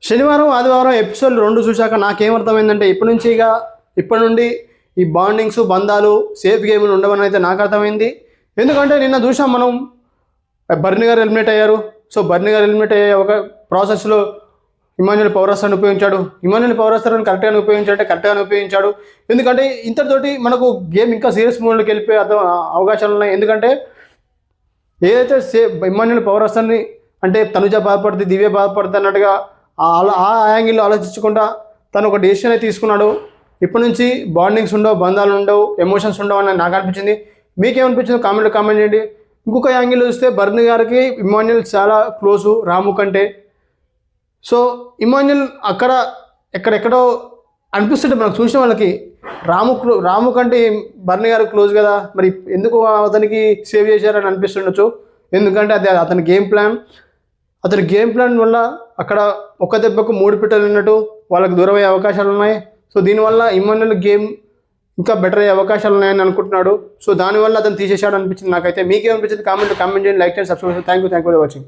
శనివారం ఆదివారం ఎపిసోడ్ 2 చూశాక నాకేమర్థమైందంటే ఇప్పటి నుండి ఈ బాండింగ్స్ బంధాలు సేఫ్ గేమ్లు ఉండవని అయితే నాకు అర్థమైంది. ఎందుకంటే నిన్న చూసాం మనం బర్నీ గారు ఎలిమినేట్ అయ్యారు. సో బర్నీ గారు ఎలిమినేట్ అయ్యే ఒక ప్రాసెస్లో ఇమాన్యుల్ పౌరస్తాన్ని ఉపయోగించాడు. ఇమాన్యుల్ పౌరస్తాన్ని కరెక్ట్గానే ఉపయోగించాడు. ఎందుకంటే ఇంతటితోటి మనకు గేమ్ ఇంకా సీరియస్ మోడ్లోకి వెళ్ళిపోయే అవకాశాలు ఉన్నాయి. ఎందుకంటే ఏదైతే ఇమాన్యుల్ పౌరస్తాన్ని అంటే తనుజ బాధపడుతుంది, దివ్య బాధపడుతుంది అన్నట్టుగా ఆ యాంగిల్లో ఆలోచించకుండా తను ఒక డెసిషన్ అయితే తీసుకున్నాడు. ఇప్పటి నుంచి బాండింగ్స్ ఉండవు, బంధాలు ఉండవు, ఎమోషన్స్ ఉండవు అని నాకు అనిపించింది. మీకేమనిపించింది కామెంట్ చేయండి. ఇంకొక యాంగిల్ చూస్తే బర్నీ గారికి ఇమాన్యుల్ చాలా క్లోజు రాము కంటే. సో ఇమాన్యుల్ ఎక్కడెక్కడో అనిపిస్తుంటే మనకు చూసిన వాళ్ళకి రాము కంటే బర్నీ గారికి క్లోజ్ కదా, మరి ఎందుకు అతనికి సేవ్ చేశారని అనిపిస్తుండొచ్చు. ఎందుకంటే అది అతని గేమ్ ప్లాన్ వల్ల అక్కడ ఒక దెబ్బకు 3 పిట్టలు ఉన్నట్టు వాళ్ళకి దూరం అయ్యే అవకాశాలు ఉన్నాయి. సో దీనివల్ల ఇమాన్యుల్ గేమ్ ఇంకా బెటర్ అయ్యే అవకాశాలు ఉన్నాయని అనుకుంటున్నాడు. సో దానివల్ల అతను తీసేశాడు అనిపించింది నాకైతే. మీకేమనిపించింది కామెంట్ చేయండి, లైక్ చేయండి, సబ్స్క్రైబ్ చేయండి. Thank you for watching.